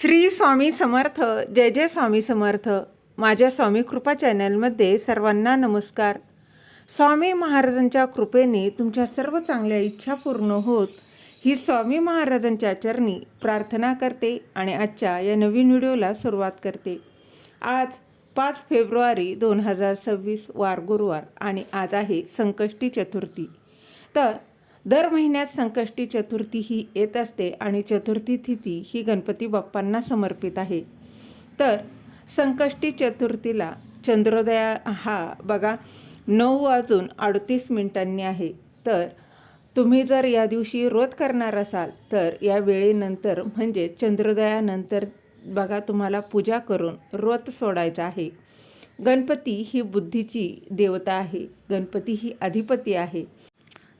श्री स्वामी समर्थ. जय जय स्वामी समर्थ. माझ्या स्वामी कृपा चॅनलमध्ये सर्वांना नमस्कार. स्वामी महाराजांच्या कृपेने तुमच्या सर्व चांगल्या इच्छा पूर्ण होत ही स्वामी महाराजांच्या चरणी प्रार्थना करते आणि आजच्या या नवीन व्हिडिओला सुरुवात करते. आज 5 फेब्रुवारी 2026 वार गुरुवार आणि आज आहे संकष्टी चतुर्थी. तर दर महिन्यात संकष्टी चतुर्थी ही येत असते आणि चतुर्थी तिथी ही गणपती बाप्पांना समर्पित आहे. तर संकष्टी चतुर्थीला चंद्रोदय हा बघा 9:38 आहे. तर तुम्ही जर या दिवशी व्रत करणार असाल तर या वेळेनंतर म्हणजे चंद्रोदयानंतर बघा तुम्हाला पूजा करून व्रत सोडायचं आहे. गणपती ही बुद्धीची देवता आहे. गणपती ही अधिपती आहे.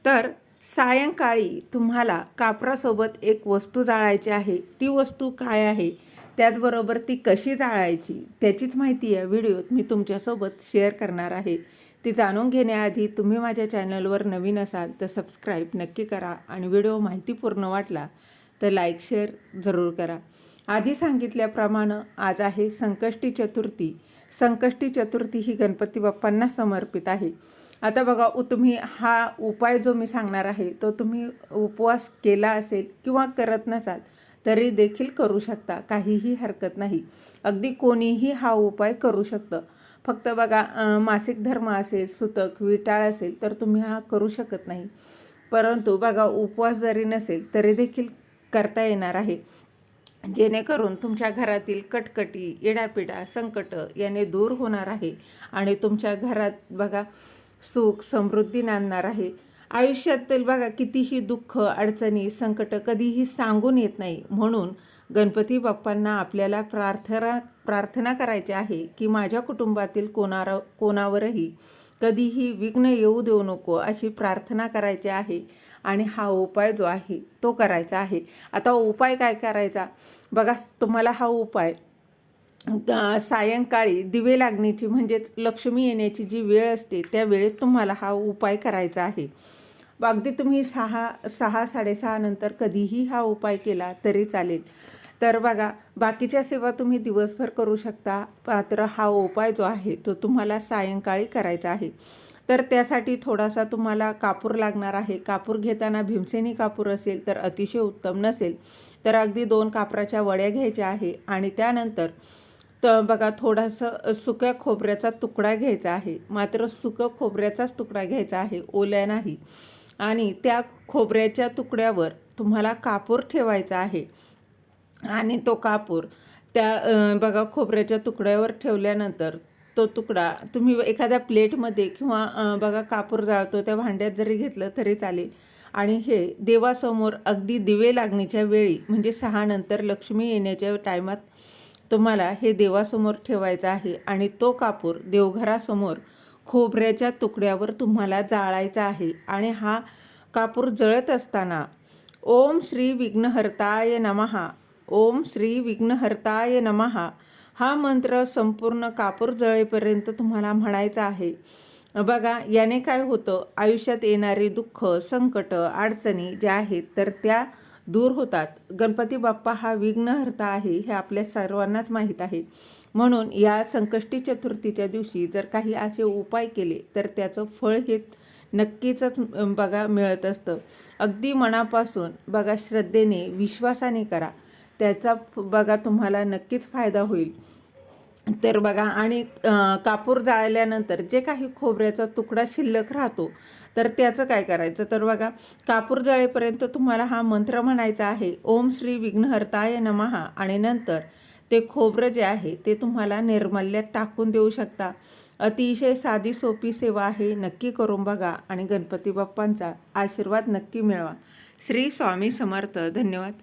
तर सायंकाळी तुम्हाला कापरासोबत एक वस्तू जाळायची आहे. ती वस्तू काय आहे, त्याचबरोबर ती कशी जाळायची त्याचीच माहिती या व्हिडिओत मी तुमच्यासोबत शेअर करणार आहे. ती जाणून घेण्याआधी तुम्ही माझ्या चॅनलवर नवीन असाल तर सबस्क्राईब नक्की करा आणि व्हिडिओ माहितीपूर्ण वाटला तर लाईक शेअर जरूर करा. आधी सांगितल्याप्रमाणे आज आहे संकष्टी चतुर्थी. संकष्टी चतुर्थी ही गणपती बाप्पांना समर्पित आहे. आता बघा तुम्ही हा उपाय जो मी सांगणार आहे तो तुम्ही उपवास केला असेल किंवा करत नसाल तरी देखील करू शकता. काहीही हरकत नाही. अगदी कोणीही हा उपाय करू शकतं. फक्त बघा मासिक धर्म असेल, सुतक, विटाळ असेल तर तुम्ही हा करू शकत नाही. परंतु बघा उपवास जरी नसेल तरी देखील करता येणार आहे. जेणेकरून तुमच्या घरातील कटकटी, येडापिडा, संकट याने दूर होणार आहे आणि तुमच्या घरात बघा सुख समृद्धी नांदणार आहे. आयुष्यातील बघा कितीही दुःख, अडचणी, संकट कधीही सांगून येत नाही. म्हणून गणपती बाप्पांना आपल्याला प्रार्थना करायची आहे की माझ्या कुटुंबातील कोणावरही कधीही विघ्न येऊ देऊ नको अशी प्रार्थना करायची आहे. आणि हा उपाय जो आहे तो करायचा आहे. आता उपाय काय करायचा बघा. तुम्हाला हा उपाय सायंकाळी दिवे लागण्याची म्हणजेच लक्ष्मी येण्याची जी वेळ असते त्या वेळेत तुम्हाला हा उपाय करायचा आहे. अगदी तुम्ही 6:30 नंतर कधीही हा उपाय केला तरी चालेल. तर बघा बाकीच्या सेवा तुम्ही दिवसभर करू शकता, मात्र हा उपाय जो आहे तो तुम्हाला सायंकाळी करायचा आहे. तर त्यासाठी थोडासा तुम्हाला कापूर लागणार आहे. कापूर घेताना भीमसेनी कापूर असेल तर अतिशय उत्तम, नसेल तर अगदी 2 कापराच्या वड्या घ्यायच्या आहे. आणि त्यानंतर तर बघा थोडासा सुक्या खोबऱ्याचा तुकडा घ्यायचा आहे. मात्र सुकं खोबऱ्याचाच तुकडा घ्यायचा आहे, ओल्या नाही. आणि त्या खोबऱ्याच्या तुकड्यावर तुम्हाला कापूर ठेवायचा आहे. आणि तो कापूर त्या बघा खोबऱ्याच्या तुकड्यावर ठेवल्यानंतर तो तुकडा तुम्ही एखाद्या प्लेटमध्ये किंवा बघा कापूर जाळतो त्या भांड्यात जरी घेतलं तरी चालेल. आणि हे देवासमोर अगदी दिवे लागण्याच्या वेळी म्हणजे 6 नंतर लक्ष्मी येण्याच्या टायमात तुम्हाला हे देवासमोर ठेवायचं आहे. आणि तो कापूर देवघरासमोर खोबऱ्याच्या तुकड्यावर तुम्हाला जाळायचा आहे. आणि हा कापूर जळत असताना ओम श्री विघ्नहर्ताय नमः, ओम श्री विघ्नहर्ताय नमः हा मंत्र संपूर्ण कापूर जळेपर्यंत तुम्हाला म्हणायचा आहे. बघा याने काय होतं, आयुष्यात येणारी दुःख, संकट, अडचणी ज्या आहेत तर त्या दूर होतात. गणपती बाप्पा हा विघ्नहर्ता आहे हे आपल्या सर्वांनाच माहीत आहे. म्हणून या संकष्टी चतुर्थीच्या दिवशी जर काही असे उपाय केले तर त्याचं फळ हे नक्कीच बघा मिळत असतं. अगदी मनापासून बघा श्रद्धेने, विश्वासाने करा. त्याचा बघा तुम्हाला नक्कीच फायदा होईल. तर बघा आणि कापूर जाळल्यानंतर जे काही खोबऱ्याचा तुकडा शिल्लक राहतो तर त्याचं काय करायचं, तर बघा कापूर जळेपर्यंत तुम्हाला हा मंत्र म्हणायचा आहे, ओम श्री विघ्नहर्ताय नमः. आणि नंतर ते खोबरं जे आहे ते तुम्हाला निर्मल्यात टाकून देऊ शकता. अतिशय साधी सोपी सेवा आहे. नक्की करून बघा आणि गणपती बाप्पांचा आशीर्वाद नक्की मिळवा. श्री स्वामी समर्थ. धन्यवाद.